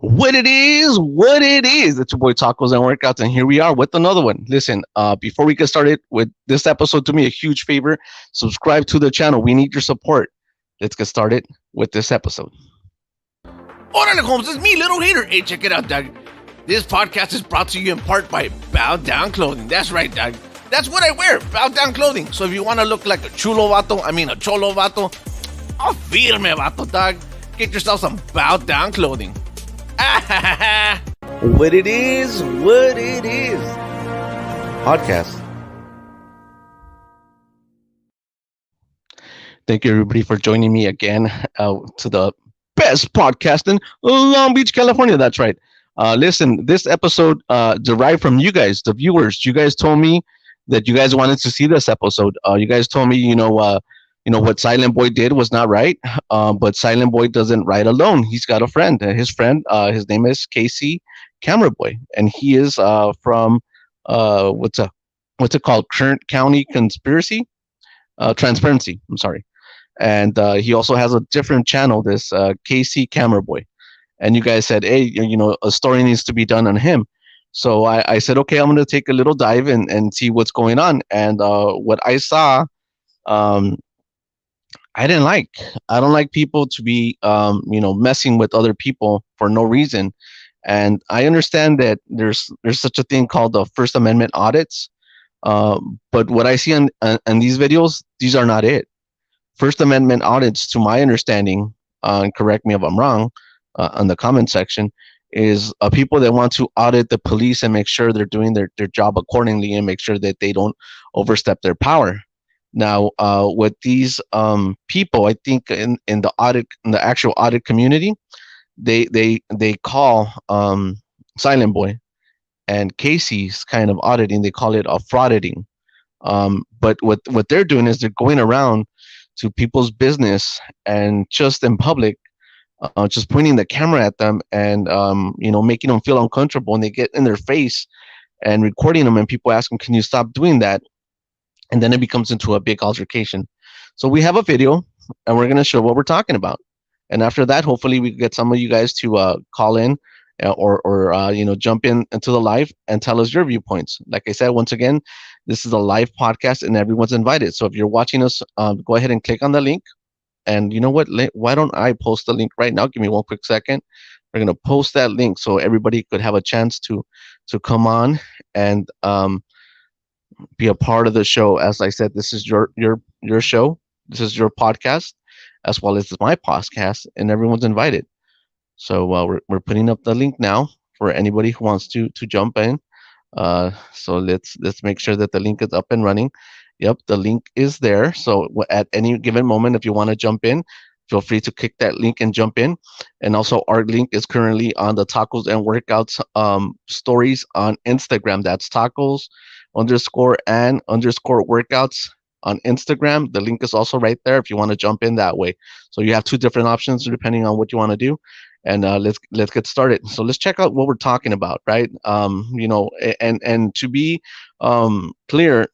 What it is. It's your boy Tacos and Workouts, and here we are with another one. Listen, before we get started with this episode, do me a huge favor. Subscribe to the channel. We need your support. Let's get started with this episode. Órale, Holmes, it's me, Little Hater. Hey, check it out, Doug. This podcast is brought to you in part by Bow Down Clothing. That's right, Doug. That's what I wear, Bow Down Clothing. So if you want to look like a chulo vato, a cholo vato, a firme vato, Doug, get yourself some Bow Down Clothing. What it is. Podcast. Thank you, everybody, for joining me again to the best podcast in Long Beach, California. That's right. Listen, this episode derived from you guys, the viewers. You guys told me that you guys wanted to see this episode. You guys told me, what Silent Boy did was not right. But Silent Boy doesn't ride alone. He's got a friend. His friend, his name is Casey Camera Boy, and he is from what's it called? Kern County Conspiracy, Transparency. I'm sorry. And he also has a different channel, this KC Camera Boy. And you guys said, hey, a story needs to be done on him. So I said, okay, I'm going to take a little dive and see what's going on. And what I saw, I didn't like. I don't like people to be, messing with other people for no reason. And I understand that there's such a thing called the First Amendment audits. But what I see on these videos, these are not it. First Amendment audits, to my understanding, and correct me if I'm wrong, in the comment section, is people that want to audit the police and make sure they're doing their job accordingly and make sure that they don't overstep their power. Now, with these people, I think in the actual audit community, they call Silent Boy and Casey's kind of auditing. They call it a frauditing. But what they're doing is they're going around to people's business and just in public, just pointing the camera at them and making them feel uncomfortable, and they get in their face and recording them, and people ask them, can you stop doing that? And then it becomes into a big altercation. So we have a video and we're going to show what we're talking about, and after that, hopefully we can get some of you guys to call in or jump into the live and tell us your viewpoints. Like I said, once again, this is a live podcast and everyone's invited. So if you're watching us, go ahead and click on the link. And you know what? Why don't I post the link right now? Give me one quick second. We're going to post that link so everybody could have a chance to come on and be a part of the show. As I said, this is your show. This is your podcast, as well as my podcast, and everyone's invited. So we're putting up the link now for anybody who wants to jump in. So let's make sure that the link is up and running. Yep, the link is there. So at any given moment, if you want to jump in, feel free to click that link and jump in. And also, our link is currently on the Tacos and Workouts stories on Instagram. That's tacos_and_workouts on Instagram. The link is also right there if you want to jump in that way. So you have two different options depending on what you want to do. And let's get started. So let's check out what we're talking about, right? And to be clear,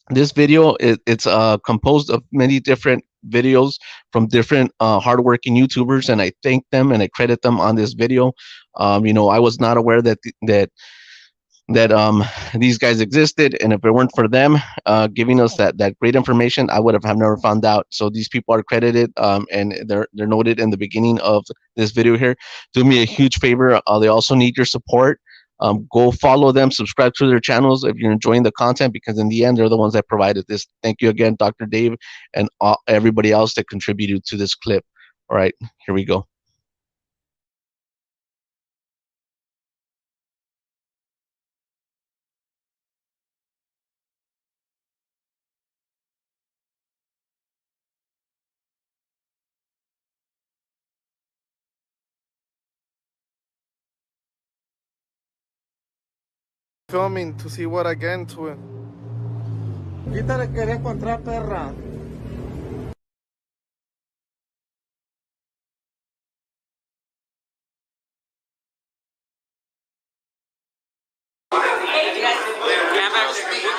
this video it's composed of many different videos from different hardworking YouTubers, and I thank them and I credit them on this video. I was not aware that these guys existed, and if it weren't for them giving us that great information, I would have never found out. So these people are credited, and they're noted in the beginning of this video here. Do me a huge favor. They also need your support. Go follow them, subscribe to their channels if you're enjoying the content, because in the end, they're the ones that provided this. Thank you again, Dr. Dave, and everybody else that contributed to this clip. All right, here we go. Filming to see what I get into it. Quítale que quería encontrar perra. We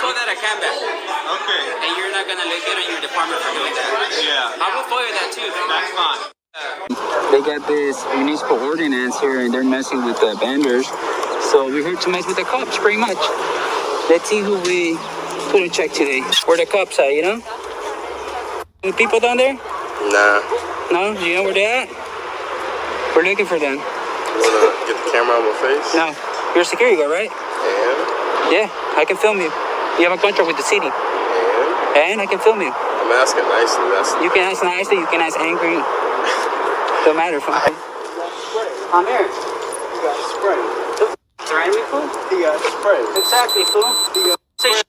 call that a comeback. Okay. And you're not gonna look good on your department for doing that. Yeah. I will fire that too. That's fine. They got this municipal ordinance here, and they're messing with the vendors. So we're here to mess with the cops, pretty much. Let's see who we put in check today. Where the cops at, you know? Any people down there? Nah. No? You know where they at? We're looking for them. You wanna get the camera on my face? No. You're a security guard, right? And? Yeah, I can film you. You have a contract with the city. And I can film you. I'm asking nicely. You can ask nicely, you can ask angry. Don't matter, fine. Come here. You got spray. Threaten me, fool? He got spray. Exactly, fool. Say shit,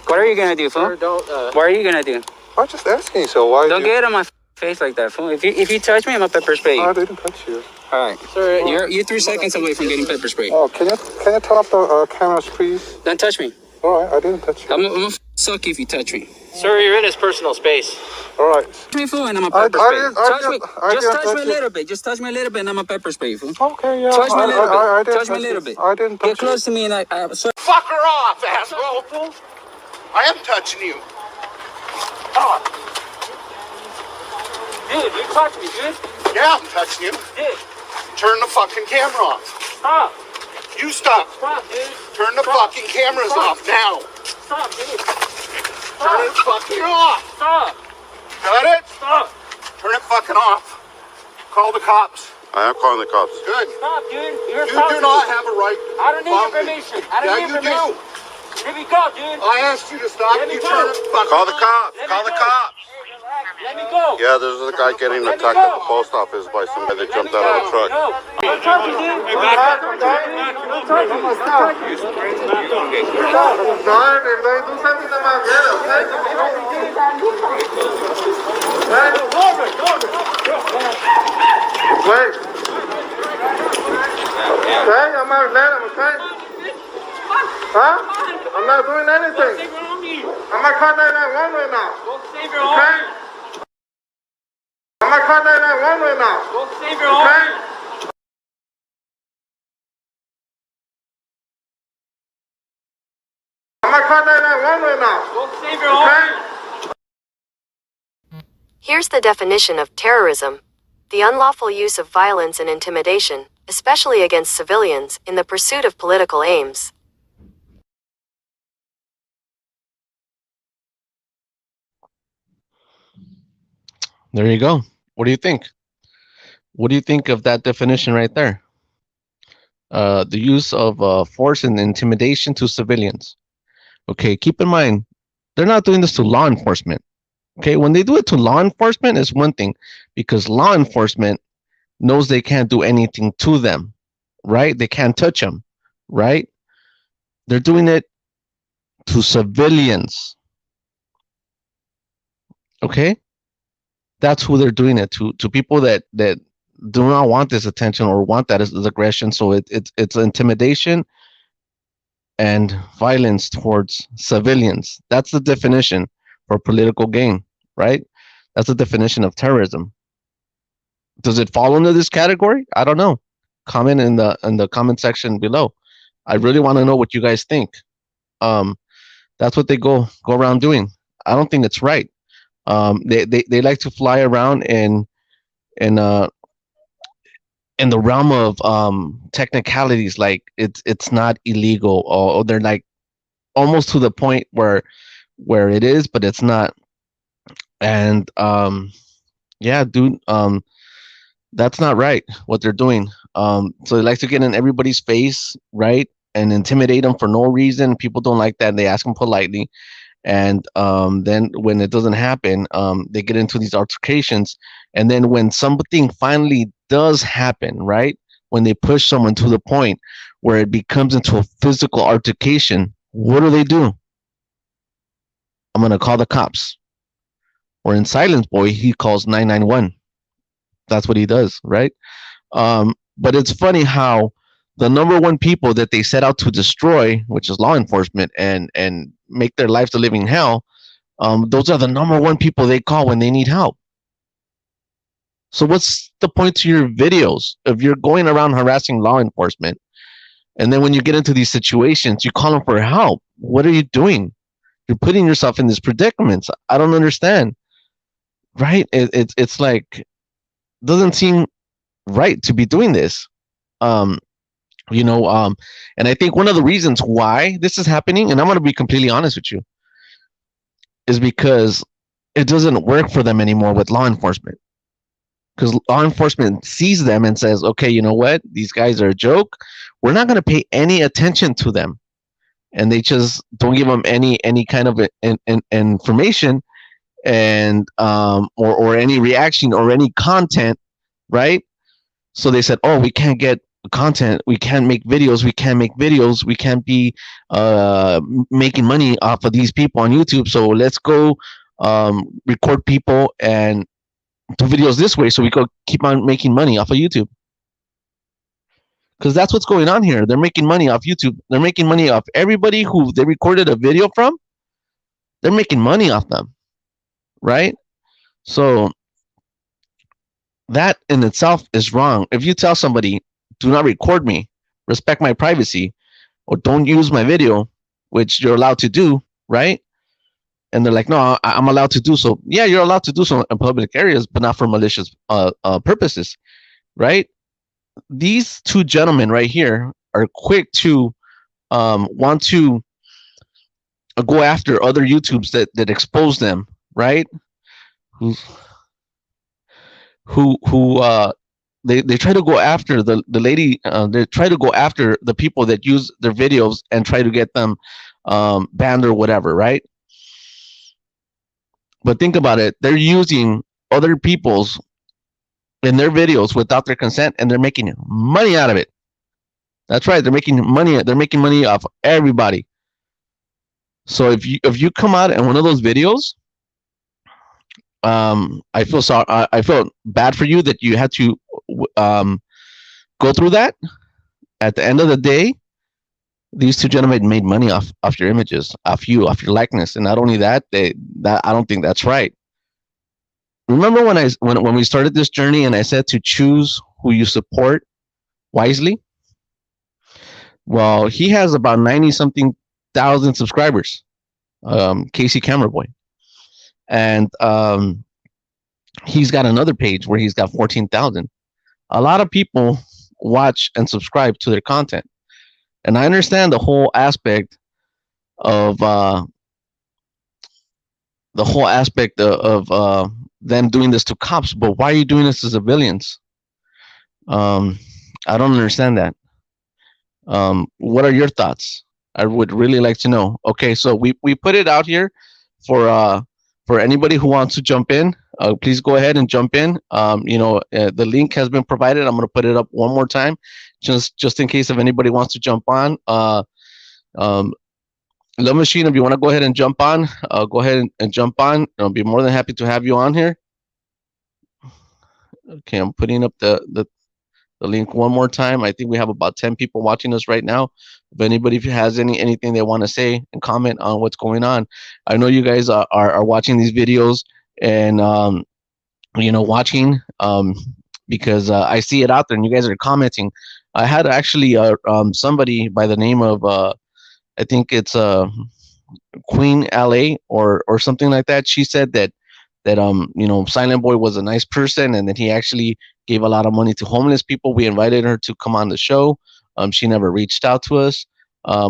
What are you gonna do, fool? What are you gonna do? I'm just asking, so why? Don't get on my face like that, fool. If you touch me, I'm a pepper spray. I didn't touch you. All right, sir. You're 3 seconds away from getting pepper spray. Oh, can you turn off the cameras, please? Don't touch me. All right, I didn't touch you. I'm gonna suck you if you touch me. Sir, you're in his personal space. All right. Touch me, fool, and I'm a pepper spray. Just touch me a you. little bit. Just touch me a little bit, and I'm a pepper spray, fool. Okay, yeah. Touch me a little bit. I didn't Touch me a little bit. I didn't touch Get close to me, and I swear. Fuck her off, asshole! I am touching you. Oh, Dude, you touch me, dude. yeah, I'm touching you. Dude, Turn the fucking camera off. stop. You stop. Stop, dude. Turn the fucking cameras off now. Stop, dude. Turn it fucking off. Stop. Got it? Stop. Turn it fucking off. Call the cops. I am calling the cops. Good. Stop, dude. You're You do not have a right. I don't need your Bump me. permission. I don't Yeah, need you your permission. do. Let me go, dude. I asked you to stop. Let me You go. turn it fucking Call the off. cops. Let Call me the go. cops. Let me go. Yeah, there's a guy getting Let me attacked go. at the post office by somebody that jumped Let me out of a go. truck. No. Don't touch me, dude. Don't touch me. Don't touch me. Don't touch me. No, if they do something to my head, okay? Wait. Okay, I'm not let him, okay? Huh? I'm not doing anything. I'm not calling 911 right now. Okay? I'm not calling 911 right now. Okay? I'm not calling 911 right now. Okay? Here's the definition of terrorism: the unlawful use of violence and intimidation, especially against civilians, in the pursuit of political aims. There you go. What do you think? What do you think of that definition right there? The use of force and intimidation to civilians. Okay, keep in mind, they're not doing this to law enforcement. Okay, when they do it to law enforcement, it's one thing, because law enforcement knows they can't do anything to them, right? They can't touch them, right? They're doing it to civilians. Okay, that's who they're doing it to people that do not want this attention or want that as aggression. So it's intimidation and violence towards civilians. That's the definition for political gain, right? That's the definition of terrorism. Does it fall into this category? I don't know. Comment in the comment section below. I really want to know what you guys think. That's what they go around doing. I don't think it's right. They like to fly around in the realm of technicalities, like it's not illegal, or they're like almost to the point where it is, but it's not. And yeah, dude, that's not right what they're doing. So they like to get in everybody's face, right, and intimidate them for no reason. People don't like that, and they ask them politely. And then when it doesn't happen, they get into these altercations. And then when something finally does happen, right, when they push someone to the point where it becomes into a physical altercation, what do? I'm going to call the cops. Or in Silenceboy, he calls 991. That's what he does, right? But it's funny how the number one people that they set out to destroy, which is law enforcement, and make their lives a living hell, those are the number one people they call when they need help. So what's the point to your videos if you're going around harassing law enforcement, and then when you get into these situations, you call them for help? What are you doing? You're putting yourself in these predicaments. I don't understand, right? It's like doesn't seem right to be doing this. Um, and I think one of the reasons why this is happening, and I'm going to be completely honest with you, is because it doesn't work for them anymore with law enforcement. Because law enforcement sees them and says, okay, you know what? These guys are a joke. We're not going to pay any attention to them. And they just don't give them any kind of information and or any reaction or any content, right? So they said, oh, we can't get content, we can't make videos, we can't be making money off of these people on YouTube. So let's go record people and do videos this way so we could keep on making money off of YouTube. Because that's what's going on here. They're making money off YouTube. They're making money off everybody who they recorded a video from. They're making money off them, right? So that in itself is wrong. If you tell somebody, do not record me, respect my privacy, or don't use my video, which you're allowed to do, right? And they're like, no, I'm allowed to do so. Yeah, you're allowed to do so in public areas, but not for malicious purposes, right? These two gentlemen right here are quick to want to go after other YouTubes that expose them, right? Who they try to go after the lady. They try to go after the people that use their videos and try to get them banned or whatever, right? But think about it. They're using other people's in their videos without their consent, and they're making money out of it. That's right. They're making money. They're making money off everybody. So if you come out in one of those videos, I feel sorry. I feel bad for you that you had to go through that. At the end of the day, these two gentlemen made money off your images, off your likeness, and not only that, that I don't think that's right. Remember when we started this journey, and I said to choose who you support wisely? Well, he has about 90-something thousand subscribers, Casey Camera Boy, and he's got another page where he's got 14,000. A lot of people watch and subscribe to their content, and I understand the whole aspect of them doing this to cops, but why are you doing this to civilians? I don't understand that. What are your thoughts? I would really like to know. Okay, so we put it out here for anybody who wants to jump in. Please go ahead and jump in. The link has been provided. I'm going to put it up one more time, just in case if anybody wants to jump on. Love Machine, if you want to go ahead and jump on, go ahead and jump on. I'll be more than happy to have you on here. Okay, I'm putting up the link one more time. I think we have about 10 people watching us right now. If anybody has anything they want to say and comment on what's going on, I know you guys are watching these videos and watching because I see it out there and you guys are commenting. I had actually somebody by the name of I think it's Queen LA or something like that. She said that Silenceboy was a nice person and that he actually gave a lot of money to homeless people. We invited her to come on the show. She never reached out to us.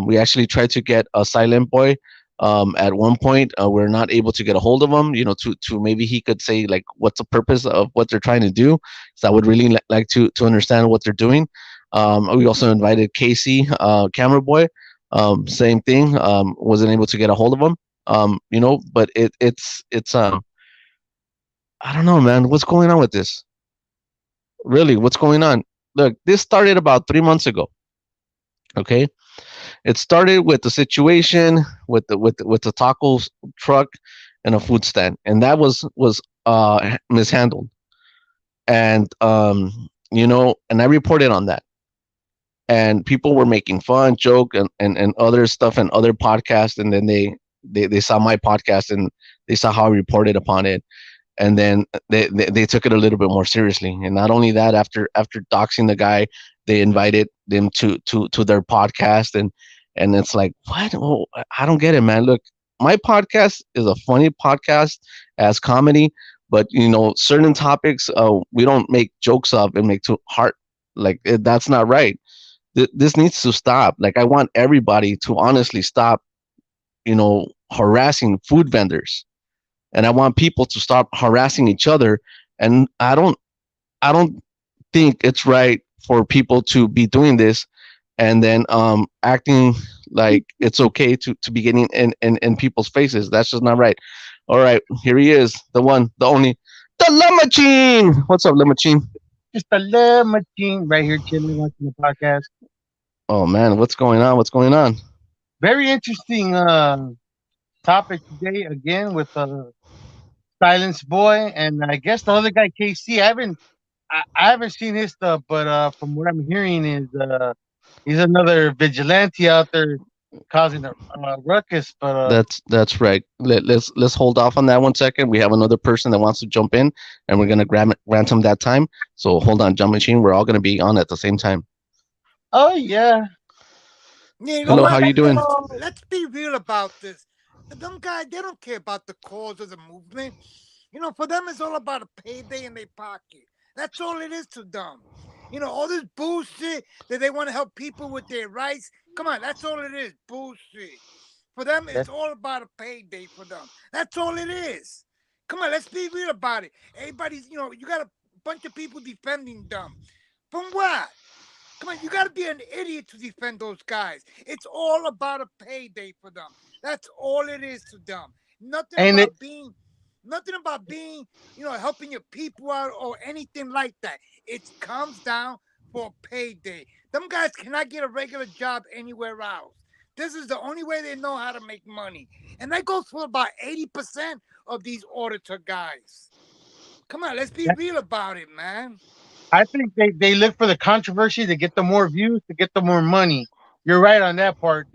We actually tried to get a Silenceboy. At one point, we're not able to get a hold of him, to maybe he could say like what's the purpose of what they're trying to do. So I would really like to understand what they're doing. We also invited Casey, Camera Boy. Same thing. Wasn't able to get a hold of him. But it's I don't know, man. What's going on with this? Really, what's going on? Look, this started about 3 months ago. Okay, it started with the situation with the taco truck and a food stand, and that was mishandled, and and I reported on that, and people were making fun, joke, and other stuff and other podcasts, and then they saw my podcast and they saw how I reported upon it. And then they took it a little bit more seriously. And not only that, after doxing the guy, they invited them to their podcast. And it's like, what? Oh, I don't get it, man. Look, my podcast is a funny podcast as comedy, But certain topics we don't make jokes of and make too hard. Like that's not right. This needs to stop. Like I want everybody to honestly stop, harassing food vendors, and I want people to stop harassing each other. And I don't think it's right for people to be doing this and then acting like it's okay to be getting in people's faces. That's just not right. All right, here he is, the one, the only, the love machine. What's up, love machine? Just a little machine right here chilling watching the podcast. Oh man, what's going on? What's going on? Very interesting topic today again with Silence Boy and I guess the other guy KC. I haven't seen his stuff, but from what I'm hearing is he's another vigilante out there causing a ruckus. But That's right. Let's hold off on that 1 second. We have another person that wants to jump in, and we're gonna grant him that time. So hold on, jump machine. We're all gonna be on at the same time. oh yeah, You know Hello, what? how you doing? Let's be real about this. Them guys, they don't care about the cause of the movement. For them, it's all about a payday in their pocket. That's all it is to them. All this bullshit that they want to help people with their rights. Come on, that's all it is. Bullshit. For them, it's all about a payday for them. That's all it is. Come on, let's be real about it. Everybody's, you got a bunch of people defending them. From what? Come on, you got to be an idiot to defend those guys. It's all about a payday for them. That's all it is to them. Nothing and about being, helping your people out or anything like that. It comes down for a payday. Them guys cannot get a regular job anywhere else. This is the only way they know how to make money. And that goes for about 80% of these auditor guys. Come on, let's be real about it, man. I think they look for the controversy to get the more views, to get the more money. You're right on that part.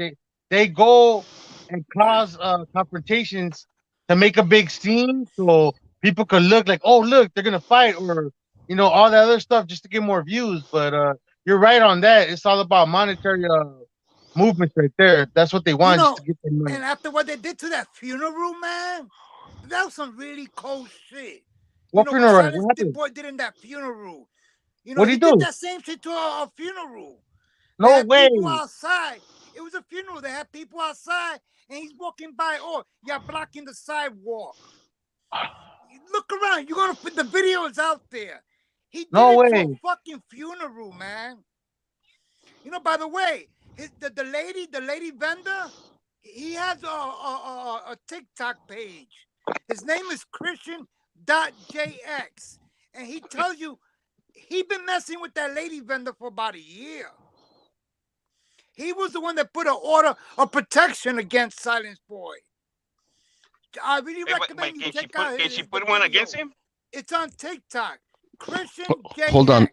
They go and cause confrontations to make a big scene, so people could look like, oh look, they're gonna fight, or all that other stuff just to get more views. But you're right on that. It's all about monetary movements right there. That's what they want, just to get their money. And after what they did to that funeral, man, that was some really cold shit. What What funeral? Silence What the happened? Boy did in that funeral. What He he did do? that same shit to a funeral. They No had way. people outside. It was a funeral. They had people outside, and he's walking by. Oh, you're blocking the sidewalk. Look around. You're gonna put the videos out there. He did No it to way. a fucking funeral, man. By the way, the lady vendor, he has a TikTok page. His name is Christian.jx, and he tells you he been messing with that lady vendor for about a year. He was the one that put an order of protection against Silence Boy. I really recommend you check out Can she put one against him? It's on TikTok. Christian JX.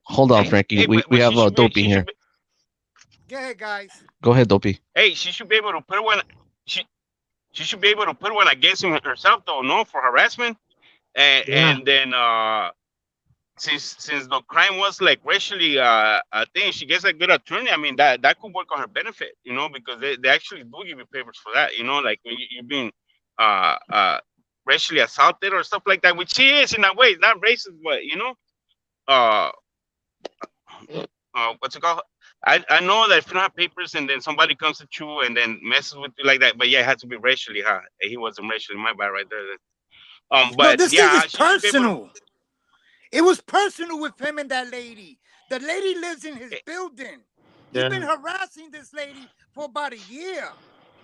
Hold on, Frankie. We have a Dopey here. Go ahead, guys. Go ahead, Dopey. Hey, she should be able to put one. She should be able to put one against him herself, though, no, for harassment. And then since the crime was like racially, I think she gets a good attorney. I mean that could work on her benefit, because they actually do give you papers for that, like when you're being racially assaulted or stuff like that, which she is in a way. It's not racist, but uh, what's it called? I know that if you don't have papers and then somebody comes at you and then messes with you like that, but yeah, it had to be racially, huh? He wasn't racially, my bad right there. But this yeah, thing is personal. It was personal with him and that lady. The lady lives in his building. He's been harassing this lady for about a year.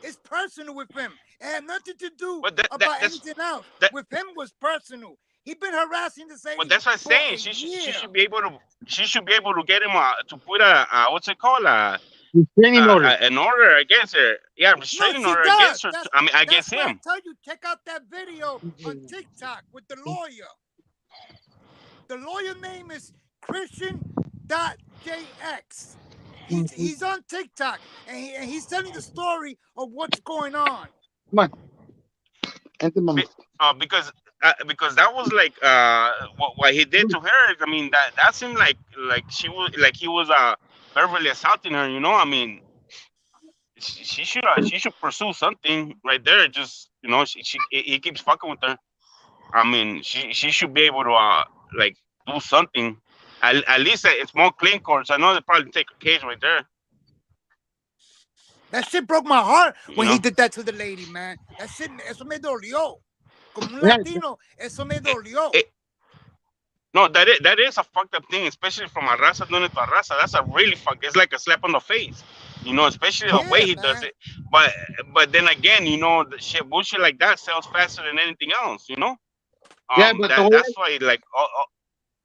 It's personal with him. It had nothing to do about anything else. With him was personal. He's been harassing this lady. Well, that's what I'm saying. She should be able to. She should be able to get him to put a what's it called, restraining order. An order against her. Yeah, restraining order against her. Against him. I tell you, check out that video on TikTok with the lawyer. The lawyer name is Christian.jx. He's on TikTok and he's telling the story of what's going on. Come on. Because that was like what he did to her. I mean that seemed like he was verbally assaulting her. I mean she should pursue something right there. Just he keeps fucking with her. I mean, she should be able to like do something. At least it's more clean course. I know they probably take a case right there. That shit broke my heart You when he know. did that to the lady, man. That shit, eso me dolió. Como un Yeah, Latino, eso me dolió. No, that is a fucked up thing, especially from a raza doing it to a raza. That's a really fuck. It's like a slap on the face, you know. Especially the way Yeah, he does man. it. But then again, you know, the shit bullshit like that sells faster than anything else, you know. yeah, but the way That's why like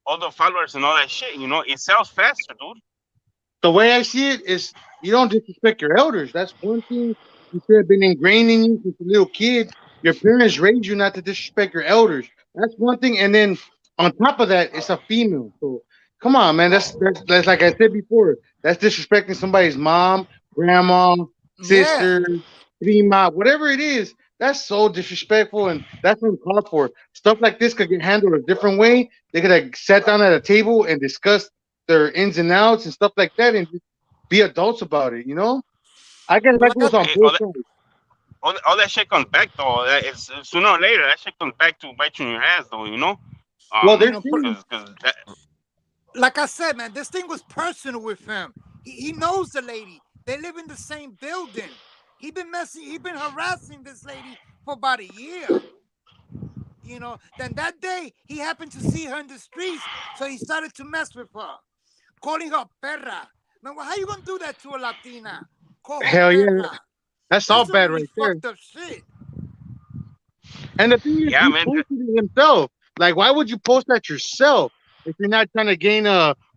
all the followers and all that shit, you know, it sells faster, dude. I see it is you don't disrespect your elders. That's one thing you should have been ingrained in you since a little kid. Your parents raised you not to disrespect your elders. That's one thing. And then on top of that, it's a female. So come on, man. That's like I said before. That's disrespecting somebody's mom, grandma, Yeah. sister, prima, whatever it is. That's so disrespectful, and that's uncalled for. Stuff like this could get handled a different way. They could have sat down at a table and discussed their ins and outs and stuff like that, and just be adults about it. You know, I guess But that like I, goes on All both that sides. all that shit comes back though. It's sooner or later that shit comes back to bite you in your ass though, you know. Well, you there's know, things. Because that like I said, man, this thing was personal with him. He knows the lady. They live in the same building. He been harassing this lady for about a year. You know, then that day he happened to see her in the streets, so he started to mess with her, calling her perra. Man, how you gonna do that to a Latina? Call her Hell yeah, perra. that's all That's some bad really right there. fucked up shit. And the thing is, yeah, he man. posted it himself. Like, why would you post that yourself if you're not trying to gain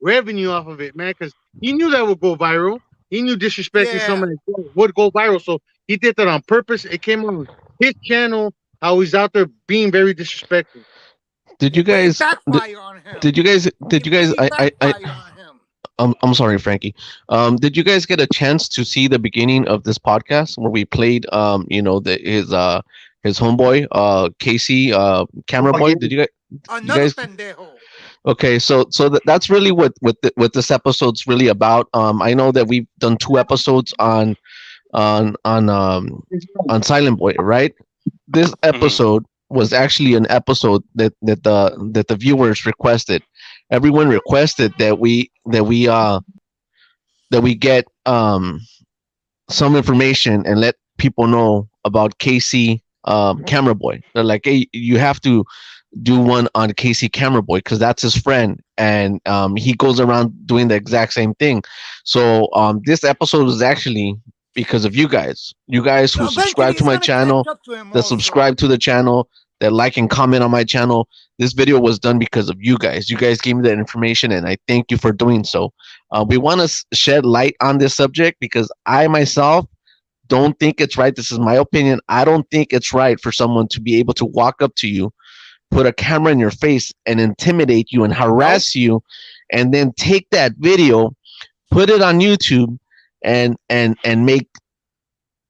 revenue off of it, man? Because he knew that would go viral. He knew disrespecting Yeah. someone would go viral, so he did that on purpose. It came on his channel. How he's out there being very disrespectful. Did Yeah, you but it guys? backfired on him. Did you guys? Did you guys? It backfired on him. I'm sorry, Frankie. Did you guys get a chance to see the beginning of this podcast where we played his homeboy Casey camera Oh, boy? yeah. Did you guys? You Another guys? pendejo. Okay, so that's really what this episode's really about. I know that we've done two episodes on on um on Silent Boy, right? This Mhm. episode was actually an episode that the viewers requested. Everyone requested that we get some information and let people know about Casey Camera Boy. They're like, hey, you have to do one on Casey Camera Boy because that's his friend, and he goes around doing the exact same thing. So this episode is actually because of you guys. You guys who Eventually, subscribe to it's my gonna channel, catch up to him that also. subscribe to the channel, that like and comment on my channel. This video was done because of you guys. You guys gave me that information, and I thank you for doing so. We want to shed light on this subject because I myself don't think it's right. This is my opinion. I don't think it's right for someone to be able to walk up to you, put a camera in your face, and intimidate you and harass you, and then take that video, put it on YouTube, and make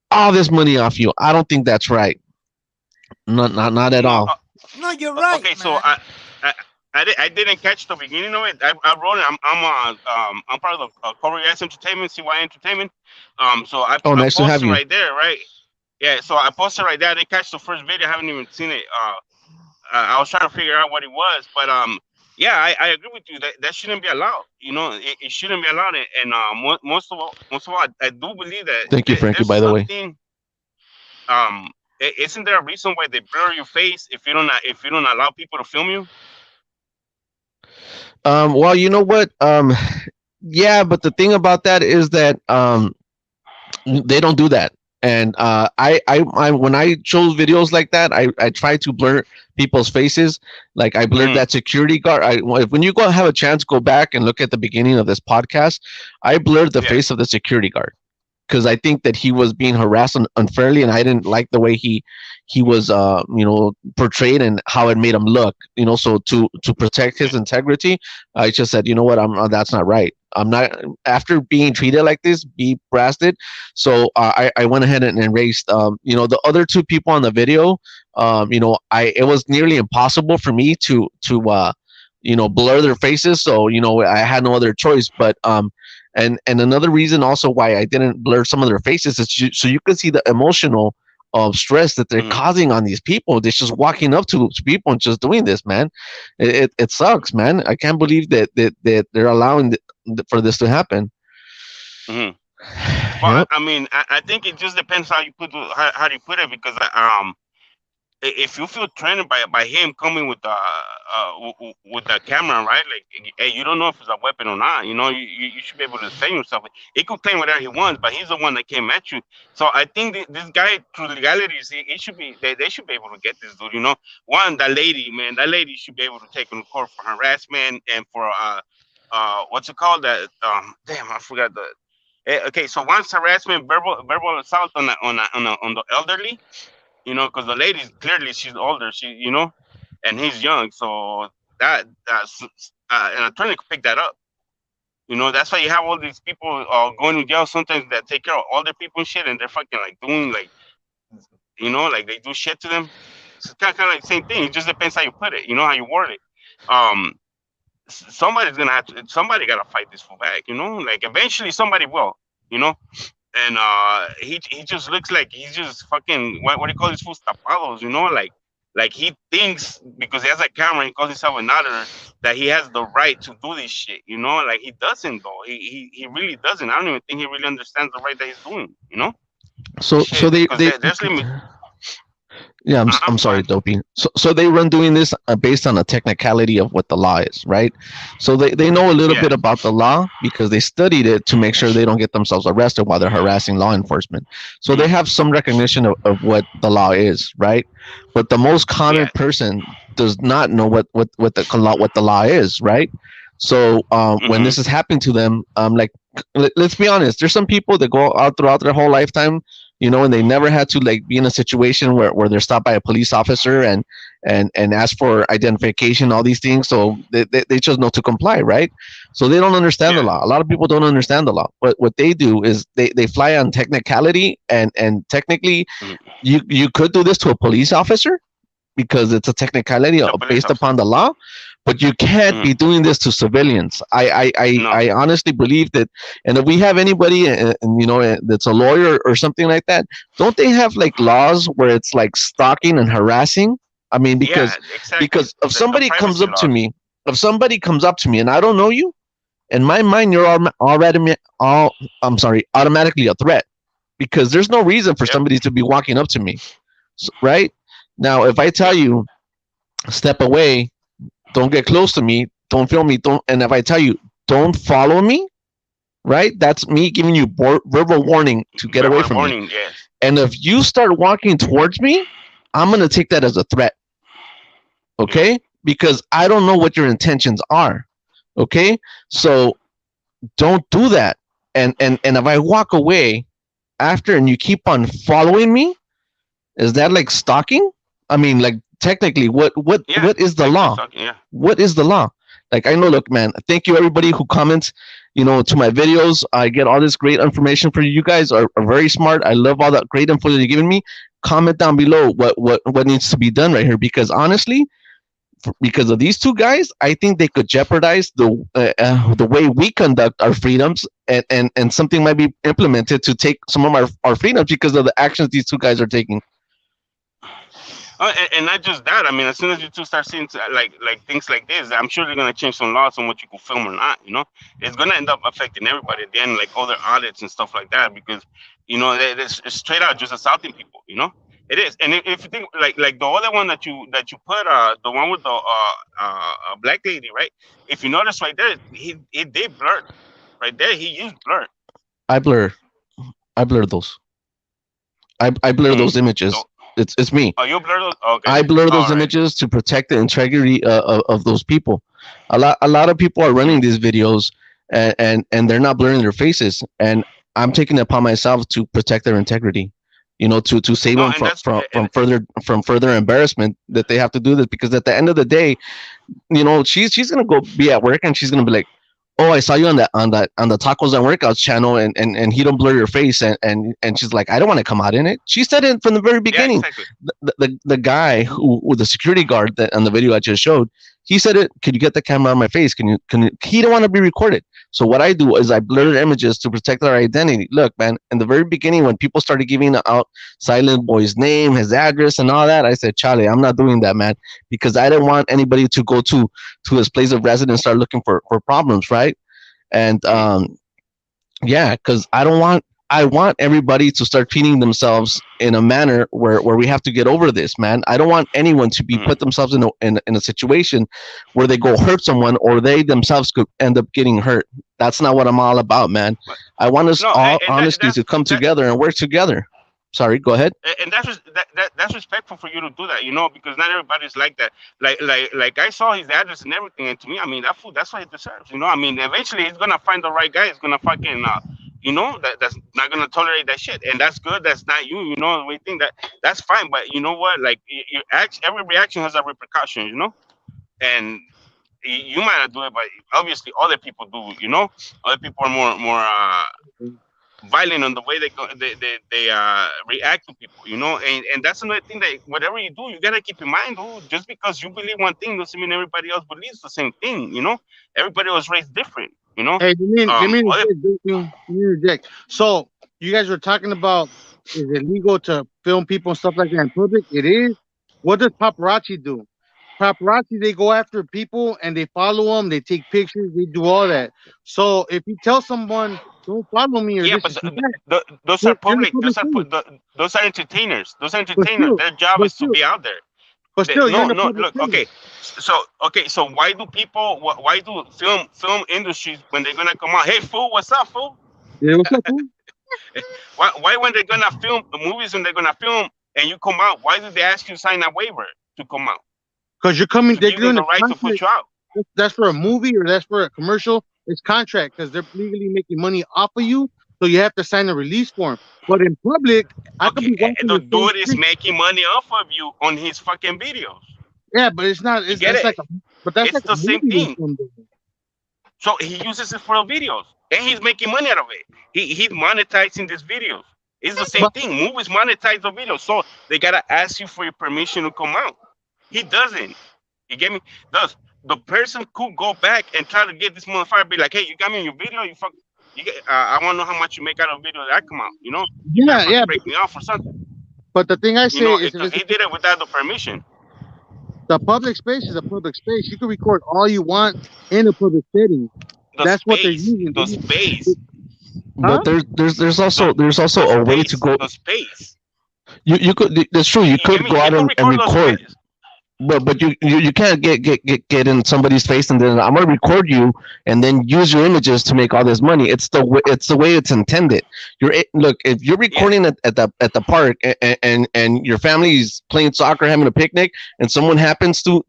all this money off you. I don't think that's right. Not at No, all. No, you're right, okay, so man. I didn't catch the beginning of it. I wrote it. I'm part of the Corey S Entertainment, CY Entertainment. So Oh, I nice to have posted you. right there, right? Yeah. So I posted right there. I didn't catch the first video. I haven't even seen it. I was trying to figure out what it was, but yeah, I agree with you that shouldn't be allowed. You know, it shouldn't be allowed. And most of all, I do believe that Thank you, Frankie, there's by the way. something. Isn't there a reason why they blur your face if you don't allow people to film you? Well, you know what? Yeah, but the thing about that is that they don't do that. And I when I chose videos like that, I try to blur people's faces. Like I blurred that security guard. When you go have a chance, go back and look at the beginning of this podcast. I blurred the face of the security guard because I think that he was being harassed unfairly, and I didn't like the way he was portrayed and how it made him look. So to protect his integrity, I just said, you know what, that's not right. I'm not, after being treated like this, be blasted. So I went ahead and erased the other two people on the video. It was nearly impossible for me to blur their faces. So I had no other choice. But and another reason also why I didn't blur some of their faces is so you could see the emotional of stress that they're causing on these people. They're just walking up to people and just doing this, man. It sucks, man. I can't believe that they're allowing for this to happen. Mm-hmm. Well, I mean, I think it just depends how you how do you put it, because if you feel threatened by him coming with the camera, right? Like, hey, you don't know if it's a weapon or not. You know, you should be able to defend yourself. He could claim whatever he wants, but he's the one that came at you. So I think this guy, through legalities, he should be they should be able to get this dude. You know, that lady should be able to take him to court for harassment and for what's it called? That damn, I forgot the. Okay, so once harassment, verbal assault on the elderly. You know, because the lady, clearly she's older, and he's young, so that's an attorney could pick that up. You know, that's why you have all these people going to jail sometimes that take care of older people and shit, and they're fucking like doing like, you know, like they do shit to them. It's kind of like the same thing. It just depends how you put it, you know, how you word it. Somebody gotta fight this fool back, you know, like eventually somebody will, you know. And he just looks like he's just fucking what do you call these fools, tapados, you know, like he thinks because he has a camera, he calls himself an auditor, that he has the right to do this shit, you know, like he doesn't though. He really doesn't. I don't even think he really understands the right that he's doing, you know. So there's yeah, I'm sorry, Dopey. So they run doing this based on a technicality of what the law is, right? So they know a little bit about the law because they studied it to make sure they don't get themselves arrested while they're harassing law enforcement. So they have some recognition of what the law is, right? But the most common person does not know what the law is, right? So when this is happening to them, like let's be honest, there's some people that go out throughout their whole lifetime, you know, and they never had to like be in a situation where they're stopped by a police officer and ask for identification, all these things. So they just know to comply, right? So they don't understand the law. A lot of people don't understand the law. But what they do is they fly on technicality, and technically you could do this to a police officer because it's a technicality based upon the law. But you can't be doing this to civilians. I honestly believe that, and if we have anybody, you know, that's a lawyer or something like that, don't they have like laws where it's like stalking and harassing? I mean, because if somebody comes up to me, and I don't know you, in my mind you're automatically a threat, because there's no reason for somebody to be walking up to me, right? Now, if I tell you, step away, don't get close to me, don't film me, and if I tell you, don't follow me, right? That's me giving you verbal warning to get away from me. Yes. And if you start walking towards me, I'm going to take that as a threat. Okay? Because I don't know what your intentions are. Okay? So don't do that. And if I walk away after and you keep on following me, is that like stalking? I mean, like, technically, what is the law? What is the law? Like, I know, look, man, thank you everybody who comments, you know, to my videos. I get all this great information for you. You guys are very smart. I love all that great info that you're giving me. Comment down below what needs to be done right here, because honestly, because of these two guys, I think they could jeopardize the way we conduct our freedoms, and something might be implemented to take some of our freedoms because of the actions these two guys are taking. And not just that. I mean, as soon as you two start seeing like things like this, I'm sure they're gonna change some laws on what you can film or not. You know, it's gonna end up affecting everybody at the end, like other audits and stuff like that, because you know it's straight out just assaulting people. You know, it is. And if you think like the other one that you put, the one with the black lady, right? If you notice right there, they blurred right there. He used blur. I blur those. I blur those images. So, it's me. Oh, you blur those? Okay. I blur those images to protect the integrity of those people. A lot of people are running these videos and they're not blurring their faces, and I'm taking it upon myself to protect their integrity. You know, to save them from further embarrassment that they have to do this, because at the end of the day, you know, she's gonna go be at work and she's gonna be like, oh, I saw you on the Tacos and Workouts channel, and he don't blur your face, and she's like, I don't want to come out in it. She said it from the very beginning. Yeah, exactly. The guy who, with the security guard that on the video I just showed, He said it. Could you get the camera on my face? He don't want to be recorded. So what I do is I blur images to protect their identity. Look, man, in the very beginning when people started giving out Silent Boy's name, his address, and all that, I said, Charlie, I'm not doing that, man, because I didn't want anybody to go to his place of residence, start looking for problems, right? And yeah, because I want everybody to start treating themselves in a manner where we have to get over this, man. I don't want anyone to be put themselves in a situation where they go hurt someone or they themselves could end up getting hurt. That's not what I'm all about, man. I want us all honestly to come together and work together. Sorry, go ahead. And that's respectful for you to do that, because not everybody's like that. Like I saw his address and everything, and to me, I mean, that fool, that's what he deserves. I mean, eventually he's gonna find the right guy. He's gonna fucking, that's not gonna tolerate that shit, and that's good. That's not you. We think that's fine, but you know what? Like your every reaction has a repercussion. And you might not do it, but obviously other people do. Other people are more violent on the way they react to people, and that's another thing, that whatever you do, you gotta keep in mind, dude. Just because you believe one thing doesn't mean everybody else believes the same thing. Everybody was raised different. Hey, let me interject. So you guys were talking about, is it legal to film people and stuff like that in public? It is. What does paparazzi do? Paparazzi, they go after people and they follow them. They take pictures. They do all that. So if you tell someone, don't follow me, or yeah, this but those are public. Those are entertainers. Those are entertainers. Their job is to be out there. But still, no. Look, okay. So why do people? Why do film industries, when they're gonna come out? Hey, fool, what's up, fool? Yeah, what's up, fool? Why when they're gonna film the movies, when they're gonna film and you come out, why do they ask you to sign a waiver to come out? Because you're coming, they're doing the right to put you out. That's for a movie or that's for a commercial. It's contract because they're legally making money off of you, so you have to sign a release form. But in public, I could be watching the dude is making money off of you on his fucking videos. Yeah, but it's not. It's like that's like the same thing. So he uses it for the videos, and he's making money out of it. He's monetizing these videos. It's the same thing. Movies monetize the videos, so they gotta ask you for your permission to come out. He doesn't. You get me? Thus, the person could go back and try to get this motherfucker, be like, "Hey, you got me in your video. You fuck. I want to know how much you make out of a video that I come out. Yeah. Break me off or something." But the thing I say is, he did it without the permission. The public space is a public space. You can record all you want in a public setting. That's what they're using. The space. But there's also a way to go. The space. You could. That's true. You could go out and record. But you can't get in somebody's face and then I'm gonna record you and then use your images to make all this money. It's the way it's intended. Look, if you're recording at the park and your family's playing soccer, having a picnic, and someone happens to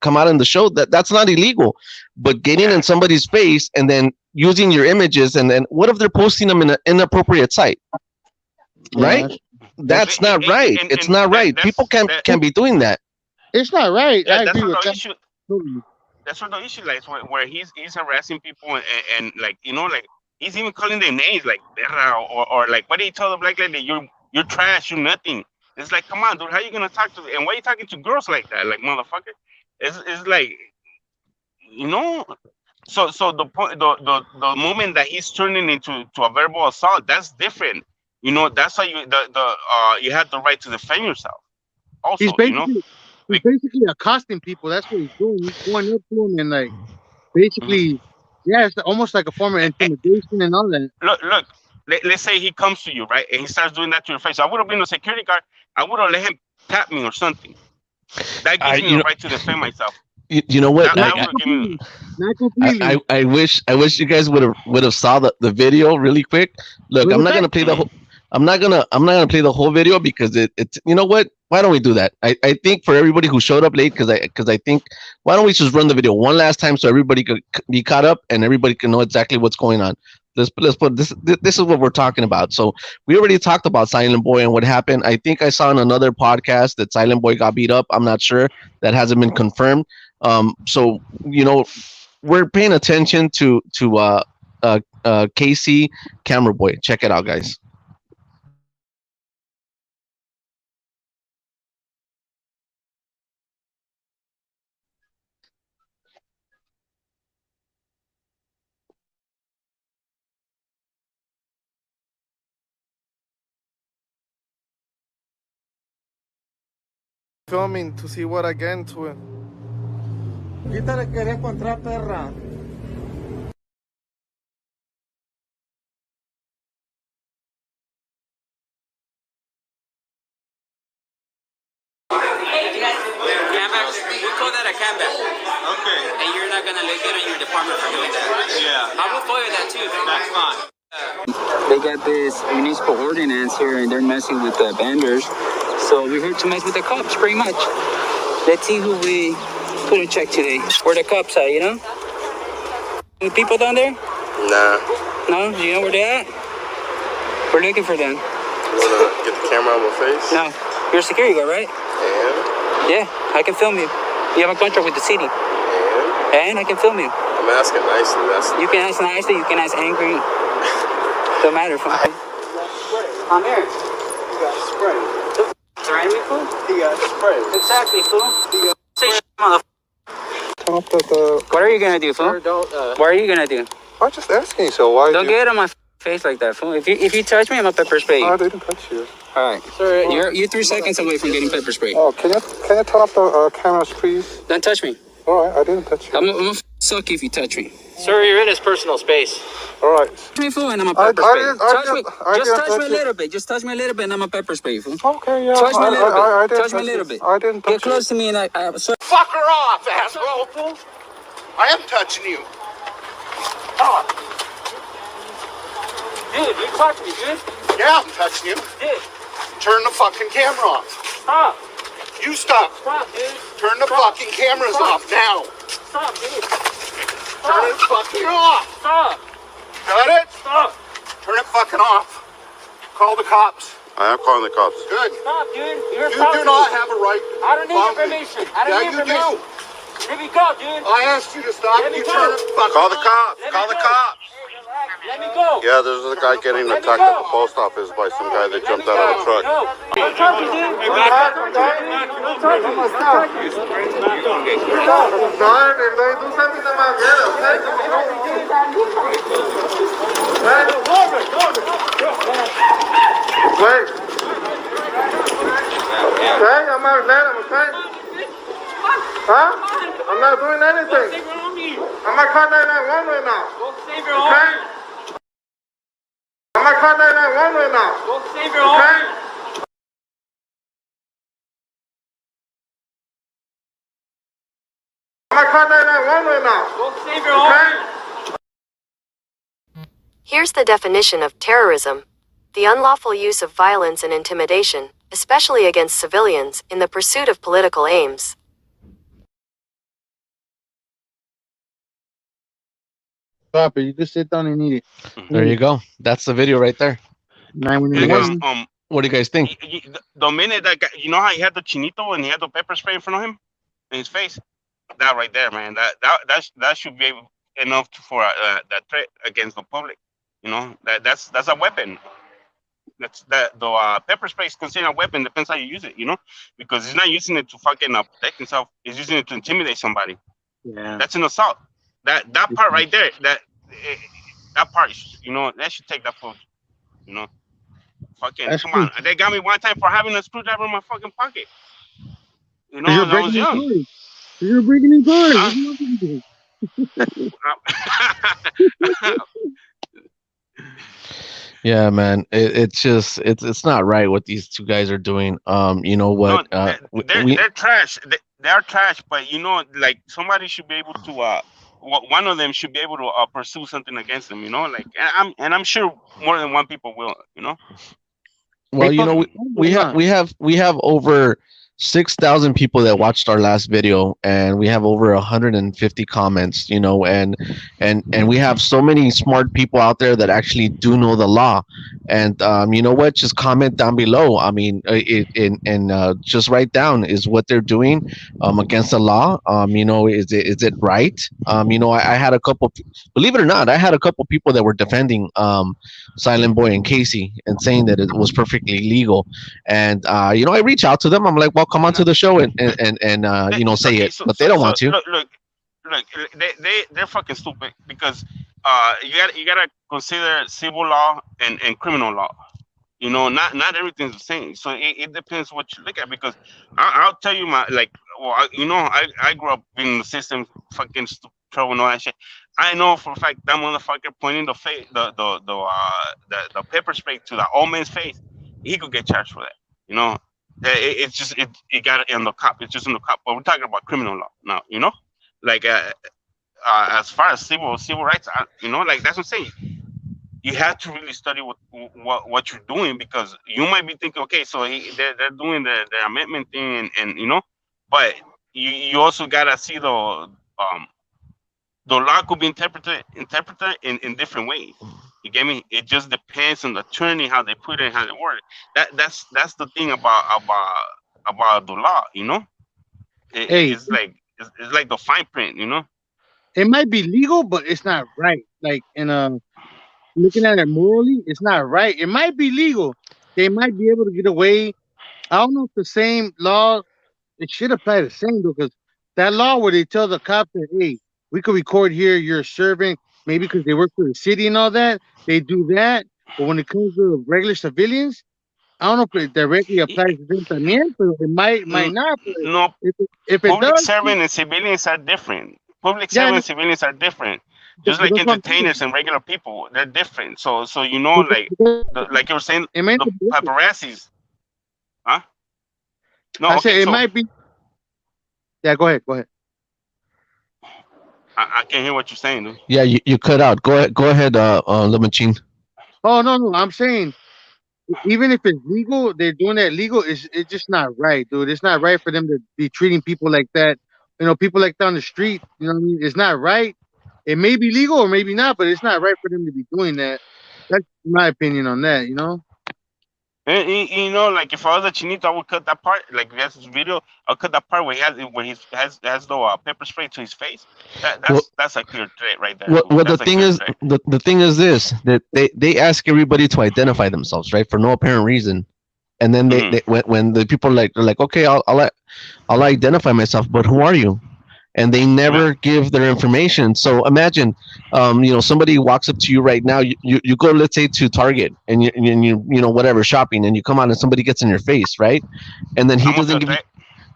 come out in the show, that's not illegal. But getting in somebody's face and then using your images, and then what if they're posting them in an inappropriate site? Right? That's not right. It's not right. People can't be doing that. It's not right. Yeah, I agree with that. That's what the issue lies, where he's harassing people and like like he's even calling their names like or like, what do you tell the black lady? You're trash. You're nothing. It's like, come on, dude. How you gonna talk to? And why are you talking to girls like that? Like, motherfucker. It's like, So the point, the moment that he's turning into a verbal assault, that's different. That's how you have the right to defend yourself. Also, he's basically accosting people. That's what he's doing. He's going up to them and like basically, yeah, it's almost like a form of intimidation and all that. Look. Let's say he comes to you, right, and he starts doing that to your face. I would have been a security guard. I would have let him tap me or something. That gives me the right to defend myself. You know what? Not completely. I wish you guys would have saw the video really quick. Look, I'm not gonna play the whole. I'm not gonna play the whole video because it's you know what? Why don't we do that? I think for everybody who showed up late, because I think, why don't we just run the video one last time so everybody could be caught up and everybody can know exactly what's going on. Let's put this is what we're talking about. So we already talked about Silent Boy and what happened. I think I saw in another podcast that Silent Boy got beat up. I'm not sure. That hasn't been confirmed. So we're paying attention to KC Camera Boy. Check it out, guys. filming to see what I get into it. Quítale que eres contra perra. We call that a comeback. Okay. And you're not gonna look good on your department for doing that. Yeah. I will fire that too. That's fine. They got this municipal ordinance here and they're messing with the vendors. So we're here to mess with the cops pretty much. Let's see who we put in check today. Where the cops at, you know? Any people down there? Nah. No? Do you know where they at? We're looking for them. You wanna get the camera on my face? No. You're a security guard, right? And? Yeah, I can film you. You have a contract with the city. And I can film you. I'm asking nicely. You can ask nicely, you can ask angry. Don't matter, fool. Come here. You got spray. Threaten me, fool? He got spray. Exactly, fool. Say shit, What are you gonna do, fool? What are you gonna do? I'm just asking, so why? Don't get on my face like that, fool. If you touch me, I'm a pepper spray. I didn't touch you. All right, sir. You're 3 seconds away from getting pepper spray. Oh, can you turn off the cameras, please? Don't touch me. All right, I didn't touch you. I'm gonna suck you if you touch me. Sir, you're in his personal space. All right. Touch me, fool, and I'm a pepper spray. Touch me. Just touch me a you. little bit. Just touch me a little bit, and I'm a pepper spray, fool. Okay, yeah. Touch me a little I bit. didn't Touch me a little bit. I didn't touch Get close to me, and I swear. Fuck her off, asshole. I am touching you. Dude, you touch me, dude. Yeah, I'm touching you. Dude, Turn the fucking camera off. stop. You stop. Stop, dude. Turn the fucking cameras off now. Stop, dude. Turn it fucking off. Stop. Got it? Stop. Turn it fucking off. Call the cops. I am calling the cops. Good. Stop, dude. You're You do not have a right. I don't need Follow me. information. I don't Yeah, need you information. do. Let me go, dude. I asked you to stop. Let me You go. turn it fucking Call the off. cops. Let Call me the go. cops. Let me go. Yeah, there's a guy getting attacked at the post office by some guy that jumped out of a truck. No. Don't touch me, dude. Don't touch me. Don't touch me. No, if they do something to my girl, okay? Wait. Okay, I'm not let him, okay? Huh? I'm not doing anything. I'm not calling 911 right now. Okay? I'm not calling 911 right now. Okay? I'm not calling 911 right now. Okay? Here's the definition of terrorism: the unlawful use of violence and intimidation, especially against civilians, in the pursuit of political aims. Stop it. You just sit down and eat it. There you go. That's the video right there. Because, What do you guys think? the minute that guy, you know how he had the chinito and he had the pepper spray in front of him in his face, that right there, man, that should be enough for that threat against the public. You know, that's a weapon. The pepper spray is considered a weapon. Depends how you use it. You know, because he's not using it to fucking protect himself. He's using it to intimidate somebody. Yeah. That's an assault. That part right there, that part, you know, that should take that photo. You know, fucking That's come true. on. They got me one time for having a screwdriver in my fucking pocket. You know, You're when I was breaking in young. cars. You're breaking in cars. Yeah, man. It's not right what these two guys are doing. You know what? They're trash. They're trash. But you know, like somebody should be able to. One of them should be able to pursue something against them. You know, like I'm sure more than one people will. You know. Well, you know, we have over 6,000 people that watched our last video, and we have over 150 comments, you know, and we have so many smart people out there that actually do know the law. And you know what, just comment down below. I mean, just write down, is what they're doing against the law. You know, is it right? You know, I had a couple, believe it or not, I had a couple people that were defending Silenceboy and Casey and saying that it was perfectly legal. And you know, I reach out to them. I'm like, well, come on to the show and you know, say it, but they don't want to. Look, they're fucking stupid because you gotta consider civil law and criminal law. not everything's the same. So it depends what you look at. Because I'll tell you my like. Well, I grew up in the system, fucking trouble and all that shit. I know for a fact that motherfucker pointing the face, the pepper spray to the old man's face, he could get charged for that. You know, it's just it got it in the cop. It's just in the cop. But we're talking about criminal law now. Like as far as civil rights, like that's what I'm saying. You have to really study what you're doing, because you might be thinking, okay, so they're doing the amendment thing, and but you also gotta see the law could be interpreted in different ways. You get me? It just depends on the attorney how they put it, how they word it. That's the thing about the law. Hey, It's like the fine print. it might be legal, but it's not right. Like looking at it morally, it's not right. It might be legal. They might be able to get away. I don't know if the same law, it should apply the same though, because that law where they tell the cops that, hey, we could record here, you're a servant, maybe because they work for the city and all that, they do that. But when it comes to regular civilians, I don't know if it directly applies to them también, but it might not. But No, if it public does, servant and civilians are different. Public yeah, servant and civilians are different. Just like that's what I'm saying. entertainers and regular people, they're different. So like you were saying, It might the be, paparazzis, huh? No, I said okay, it so might be. Yeah, go ahead. Go ahead. I can't hear what you're saying, dude. Yeah, you cut out. Go ahead, Lemachine. Oh no, I'm saying even if it's legal, they're doing that legal. It's just not right, dude. It's not right for them to be treating people like that. People like that on the street. You know what I mean? It's not right. It may be legal or maybe not, but it's not right for them to be doing that. That's my opinion on that. And like if I was a chinito, I would cut that part. Like if that's his video, I'll cut that part where he has the pepper spray to his face. Well, That's a clear threat right there. what the That's a thing clear is, threat. the thing is this, that they ask everybody to identify themselves, right, for no apparent reason, and then Mhm. they when the people they're like, okay, I'll identify myself, but who are you? And they never give their information. So imagine, somebody walks up to you right now. You go, let's say, to Target, and you whatever, shopping, and you come out and somebody gets in your face, right? And then he I'm gonna doesn't feel give you. threat.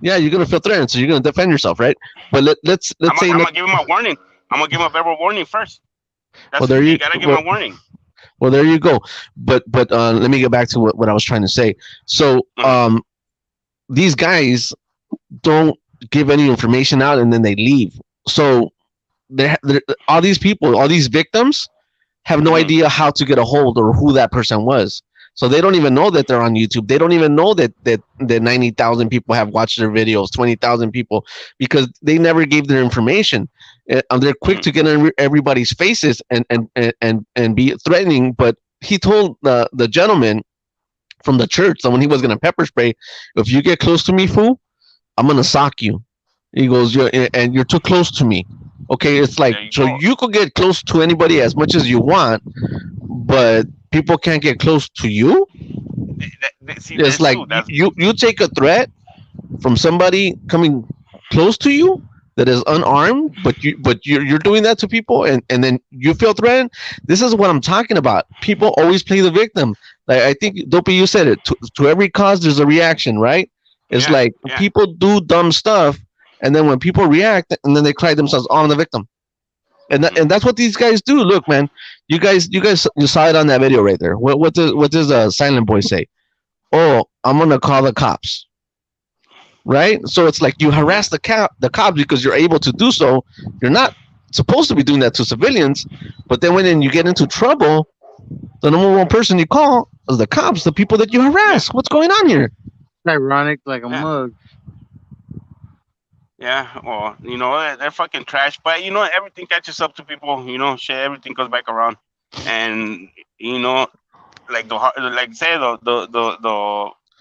Yeah, you're gonna feel threatened, so you're gonna defend yourself, right? But let's say, I'm gonna give him a warning. I'm gonna give him a verbal warning first. well, That's you gotta give him a warning. well, there you go. But let me get back to what I was trying to say. So these guys don't give any information out, and then they leave. So all these people, all these victims, have no idea how to get a hold or who that person was. So they don't even know that they're on YouTube. They don't even know that 90,000 people have watched their videos, 20,000 people, because they never gave their information. They're quick to get in everybody's faces and be threatening. But he told the gentleman from the church that when he was going to pepper spray, if you get close to me, fool, I'm gonna sock you. He goes, you're too close to me. Okay, it's like, so you could get close to anybody as much as you want, but people can't get close to you. It's like you take a threat from somebody coming close to you that is unarmed, but you're doing that to people, and then you feel threatened. This is what I'm talking about. People always play the victim. Like, I think Dopey, you said it. To every cause, there's a reaction, right? It's people do dumb stuff, and then when people react, and then they cry themselves, "Oh, I'm the victim," and that's what these guys do. Look, man, you saw it on that video right there. What does Silenceboy say? Oh, I'm gonna call the cops. Right? So it's like you harass the cops because you're able to do so. You're not supposed to be doing that to civilians, but then when you get into trouble, the number one person you call is the cops, the people that you harass. What's going on here? Ironic, like a mug. Yeah, well, they're fucking trash, but everything catches up to people. Shit, everything goes back around, and like the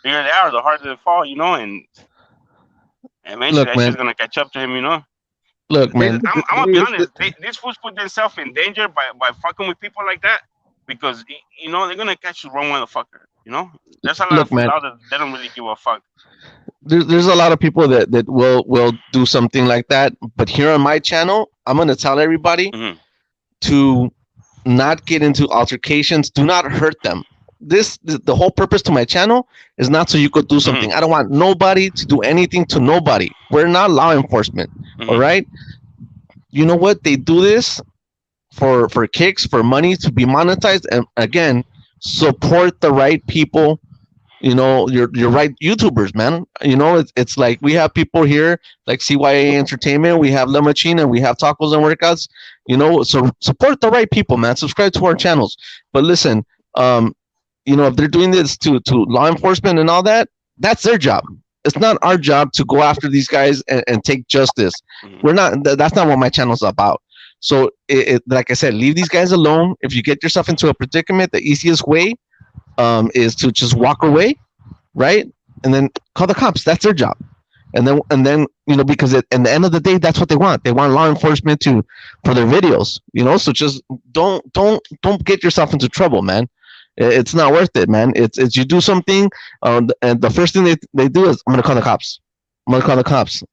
bigger they are, the harder they fall. And eventually that shit's gonna catch up to him. Look, man, I'm gonna be honest. These fools put themselves in danger by fucking with people like that, because they're gonna catch the wrong motherfucker. There's a lot of fools out there that don't really give a fuck. There's a lot of people that will do something like that, but here on my channel, I'm gonna tell everybody to not get into altercations. Do not hurt them. the whole purpose to my channel is not so you could do Mm-hmm. something. I don't want nobody to do anything to nobody. We're not law enforcement. All Mm-hmm. right. You know what? They do this for kicks, for money, to be monetized, and again, support the right people. You know, your right YouTubers, man. You know, it's like we have people here like CYA Entertainment, we have La Machina, we have Tacos and Workouts. You know, so support the right people, man. Subscribe to our channels. But listen, um, you know, if they're doing this to law enforcement and all that, that's their job. It's not our job to go after these guys and take justice. Mm-hmm. We're not. That's not what my channel's about. So, like I said, leave these guys alone. If you get yourself into a predicament, the easiest way is to just walk away, right? And then call the cops. That's their job. And then you know, because at the end of the day, that's what they want. They want law enforcement to for their videos. You know, so just don't get yourself into trouble, man. It's not worth it, man. It's you do something, and the first thing they do is I'm gonna call the cops. I'm gonna call the cops.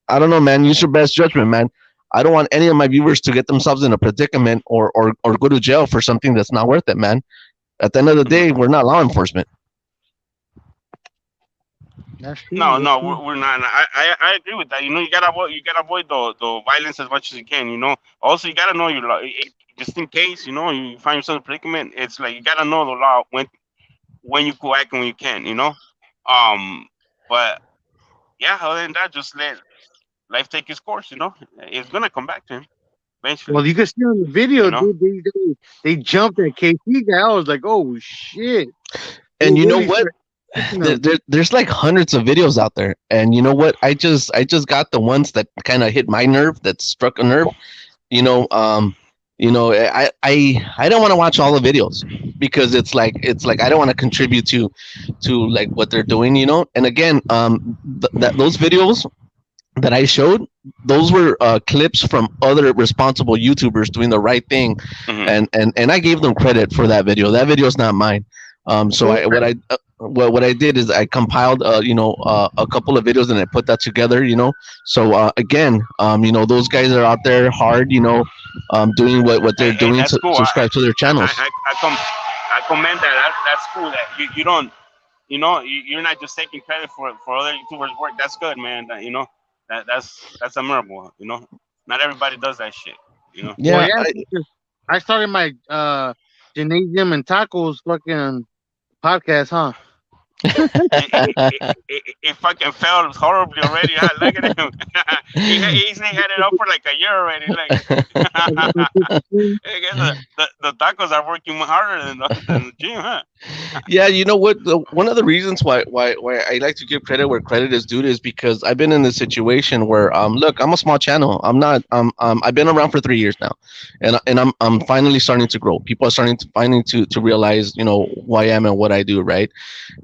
I don't know, man. Use your best judgment, man. I don't want any of my viewers to get themselves in a predicament or go to jail for something that's not worth it, man. At the end of the day, we're not law enforcement. That's true. No, That's no, true. we're not. I agree with that. You know, you gotta avoid the violence as much as you can. You know, also you gotta know your law. Just in case, you know, you find yourself in a predicament, it's like you gotta know the law when you go act and when you can. You know, but yeah, other than that, just let life take its course. You know, it's gonna come back to him Well, eventually. you can see on the You video, know, dude. They jumped at KC guy. I was like, oh shit. They And you know really what? started kicking him. There's like hundreds of videos out there, and you know what? I just got the ones that kind of hit my nerve, that struck a nerve. You know, I don't want to watch all the videos because it's like I don't want to contribute to like what they're doing. You know, and again, that those videos that I showed, those were clips from other responsible YouTubers doing the right thing, hmm and I gave them credit for that video. That video is not mine. So Well, what I did is I compiled a couple of videos and I put that together. You know, so again, you know, those guys are out there hard. You know, doing what they're and doing that's to cool. subscribe to their channels. I commend that. That's cool. That you don't, you know, you're not just taking credit for other YouTubers' work. That's good, man. You know, that's admirable. You know, not everybody does that shit. You know. well, Yeah, yeah. Because I started my gymnasium and tacos fucking podcast, huh? It fucking failed horribly already. Huh? Look at him. He's had it up for like a year already. Like, I guess the tacos are working harder than the gym, huh? yeah. You know what? One of the reasons why I like to give credit where credit is due is because I've been in this situation where look, I'm a small channel. I'm not I've been around for 3 years now, and I'm finally starting to grow. People are starting to realize, you know, who I am and what I do, right?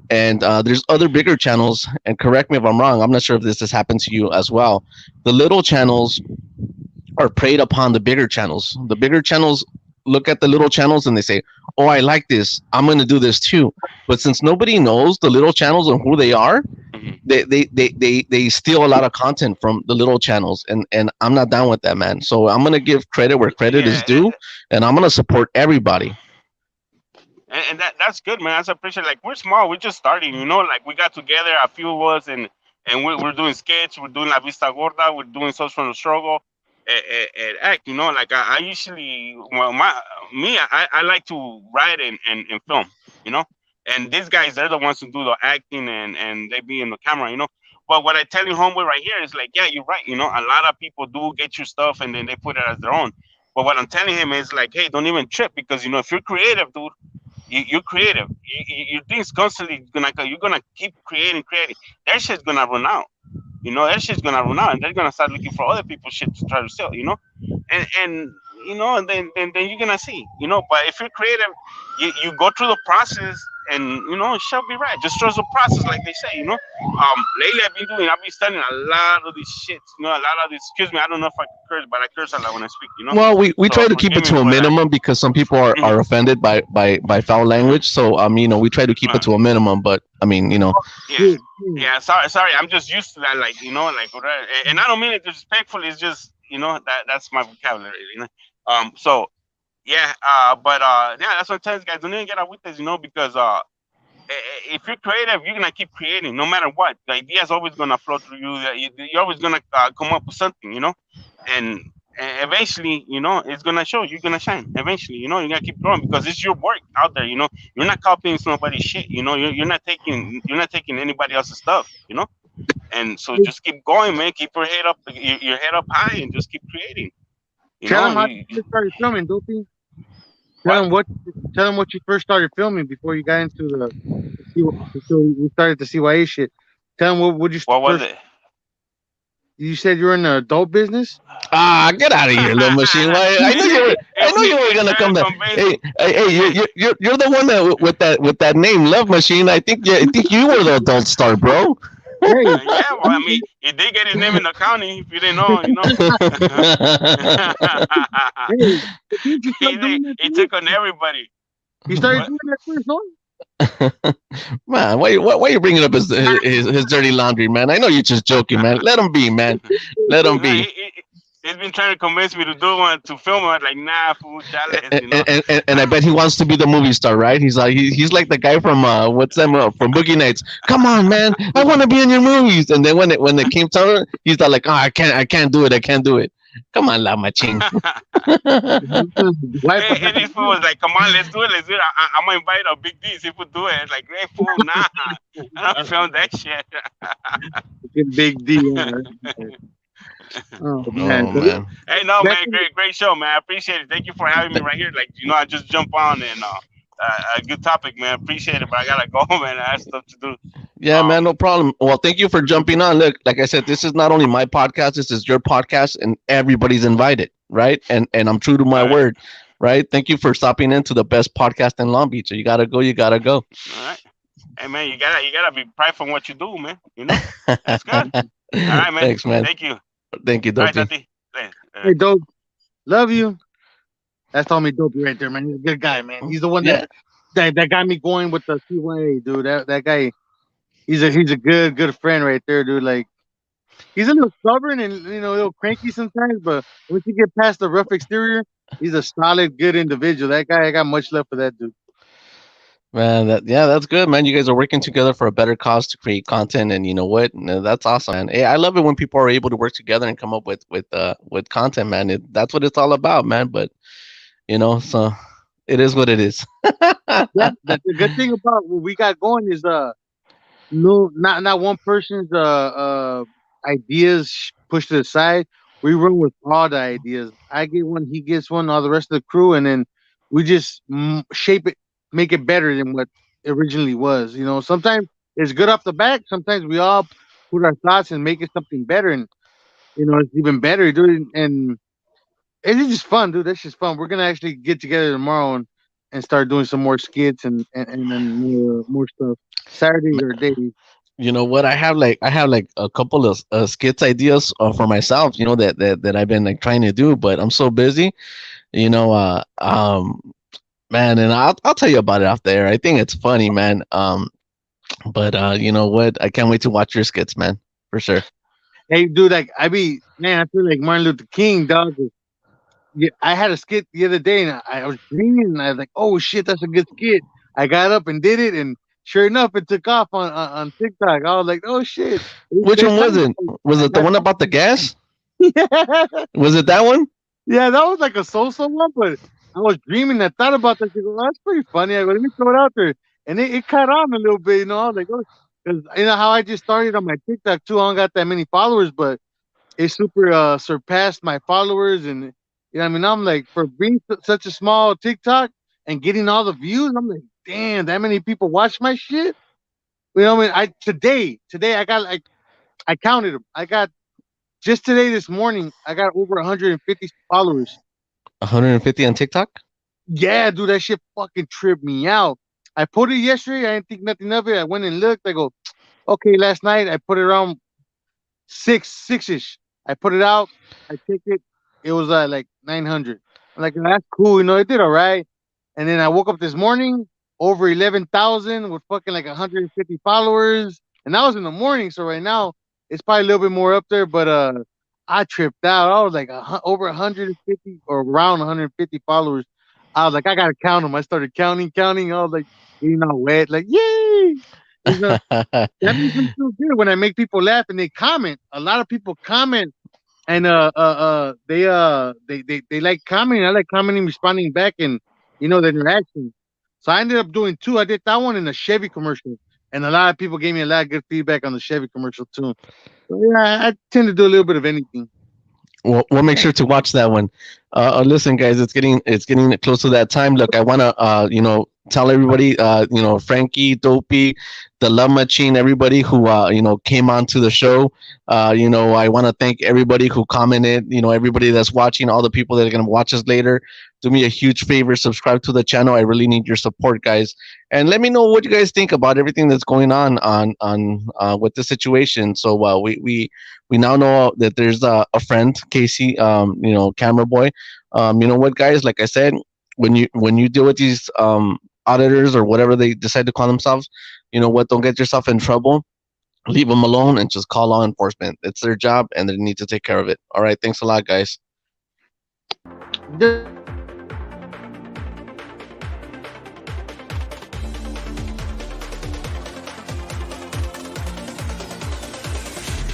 And there's other bigger channels, and correct me if I'm wrong, I'm not sure if this has happened to you as well. The little channels are preyed upon the bigger channels. The bigger channels look at the little channels and they say, oh, I like this, I'm going to do this too. But since nobody knows the little channels and who they are, Mhm. they steal a lot of content from the little channels, and I'm not down with that, man. So I'm going to give credit where credit is Yeah, due, and I'm going to support everybody. and that's good, man. That's appreciate. Like we're small, we're just starting. You know, like we got together, a few of us, and we're doing sketch, we're doing La Vista Gorda, we're doing social struggle, and act. You know, like I usually, well, I like to write and film. You know, and these guys, they're the ones who do the acting and they be in the camera. You know. But what I tell you, homeboy, right here is like, yeah, you're right. You know, a lot of people do get your stuff and then they put it as their own. But what I'm telling him is like, hey, don't even trip because you know if you're creative, dude, you're creative. Your thing's constantly gonna you're gonna keep creating. That shit's gonna run out. You know that shit's gonna run out, and they're gonna start looking for other people's shit to try to sell. You know, and you know, and then you're gonna see. You know, but if you're creative, you go through the process, and you know it shall be right. Just trust the process, like they say. You know, lately I've been studying a lot of these shits. You know, a lot of these. Excuse me, I don't know if I curse, but I curse a lot when I speak. You know, Well, we so try to keep forgive it me to a for that. minimum because some people Mhm. are offended by foul language. So you know, we try to keep it Right. to a minimum. But I mean, you know, Yeah, yeah. Sorry. I'm just used to that. Like you know, like whatever. And I don't mean it disrespectfully. It's just you know that's my vocabulary. You know. So Yeah, yeah, that's what I tell you guys. Don't even get out with this, because if you're creative, you're gonna keep creating no matter what. The idea is always gonna flow through you. You're always gonna come up with something, and eventually, it's gonna show. You're gonna shine. Eventually, you gotta keep growing because it's your work out there. You're not copying somebody's shit. You're not taking anybody else's stuff. And so just keep going, man. Keep your head up high, and just keep creating. Tell them how you first started filming, Dopey. Tell What? them what. Tell them what you first started filming before you got into before we started the CYA shit. Tell them what would you What was first. it? You said you were in the adult business. Ah, get out of here, little machine. Why? I know you were. I know you were gonna come there. Hey, you're the one that with that name, Love Machine. I think you were the adult star, bro. Hey, Yeah, well, I mean, he did get his name in the county. If you didn't know. hey, did you he start did, doing that he first? took on everybody. You started What? doing that first, no? Man, why you bringing up his dirty laundry, man? I know you're just joking, man. Let him be, man. Let him No, be. he's been trying to convince me to do one to film it. Like, nah, fool, chales, And I bet he wants to be the movie star, right? He's like he's like the guy from what's them from Boogie Nights. Come on, man, I want to be in your movies. And then when it came time, he's like, oh, I can't do it. Come on, La Machine. Wife and, behind and this fool was like, come on, let's do it. I'm gonna invite a big D. See if we do it. Like, hey, fool, nah, I don't film that shit. the big D. Oh man, Oh man. Hey, no, back man, in great show, man. I appreciate it. Thank you for having me right here. Like, I just jump on and a good topic, man. Appreciate it, but I gotta go, man. I have stuff to do. Yeah, man, no problem. Well, thank you for jumping on. Look, like I said, this is not only my podcast, this is your podcast, and everybody's invited, right? And I'm true to my All right, word, right? Thank you for stopping into the best podcast in Long Beach. So you gotta go, you gotta go. all right. Hey, man, you gotta be prideful in what you do, man. That's good. All right, man. Thanks, man. Thank you. All Thank you, right, Dopey. Tati. hey, dope, love you. That's Tommy Dopey right there, man. He's a good guy, man. He's the one Yeah, that got me going with the CYA, dude. That guy, he's a good friend right there, dude. Like he's a little stubborn and a little cranky sometimes, but once you get past the rough exterior, he's a solid, good individual. That guy, I got much love for that dude. man. That's good, man. You guys are working together for a better cause to create content, and you know what? No, that's awesome, man. Hey, I love it when people are able to work together and come up with content, man. That's what it's all about, man. But so it is what it is. Yeah, that's the good thing about what we got going is no, not one person's ideas pushed to the side. We run with all the ideas. I get one, he gets one, all the rest of the crew, and then we just shape it, make it better than what it originally was. Sometimes it's good off the back. Sometimes we all put our thoughts and make it something better, and it's even better, dude. And it's just fun, dude. That's just fun. We're gonna actually get together tomorrow and start doing some more skits and then more stuff. Saturdays or days. You know what? I have like a couple of skits ideas for myself. That I've been like trying to do, but I'm so busy. You know, man, and I'll tell you about it off there. I think it's funny, man. But you know what? I can't wait to watch your skits, man, for sure. Hey, dude, like man, I feel like Martin Luther King, dog. Yeah, I had a skit the other day, and I was dreaming, and I was like, "Oh shit, that's a good skit." I got up and did it, and sure enough, it took off on TikTok. I was like, "Oh shit!" Which one was it? Was I it the got one about the gas? yeah, Was it that one? yeah, that was like a so-so one, but I was dreaming. I thought about that. I go, "Oh, that's pretty funny." I go, "Let me throw it out there," and it caught on a little bit. I was like, "Oh," because how I just started on my TikTok too. I don't got that many followers, but it super surpassed my followers, and I mean, I'm like, for being such a small TikTok and getting all the views, I'm like, damn, that many people watch my shit. What I mean? Today I got, like, I counted them. I got, just today, this morning, I got over 150 followers. 150 on TikTok? Yeah, dude, that shit fucking tripped me out. I put it yesterday. I didn't think nothing of it. I went and looked. I go, okay, last night I put it around six-ish. I put it out. I checked it. It was like 900. I'm like, that's cool. It did all right. And then I woke up this morning, over 11,000 with fucking like 150 followers. And that was in the morning. So right now it's probably a little bit more up there. But I tripped out. I was like over 150 or around 150 followers. I was like, I gotta count them. I started counting. I was like, wet, like, yay! You know, that makes me feel good when I make people laugh and they comment. A lot of people comment, and they like commenting. I like commenting, responding back, and the interaction. So I ended up doing two. I did that one in a Chevy commercial, and a lot of people gave me a lot of good feedback on the Chevy commercial too. So yeah, I tend to do a little bit of anything. We'll make sure to watch that one. Listen, guys, it's getting close to that time. Look, I want to tell everybody, Frankie, Dopey, the Love Machine, everybody who came on to the show. I want to thank everybody who commented. Everybody that's watching, all the people that are gonna watch us later. Do me a huge favor, subscribe to the channel. I really need your support, guys, and let me know what you guys think about everything that's going on with the situation. So we now know that there's a friend, Casey, camera boy. You know what, guys? Like I said, when you deal with these auditors or whatever they decide to call themselves, you know what? Don't get yourself in trouble. Leave them alone and just call law enforcement. It's their job and they need to take care of it. All right. Thanks a lot, guys. Just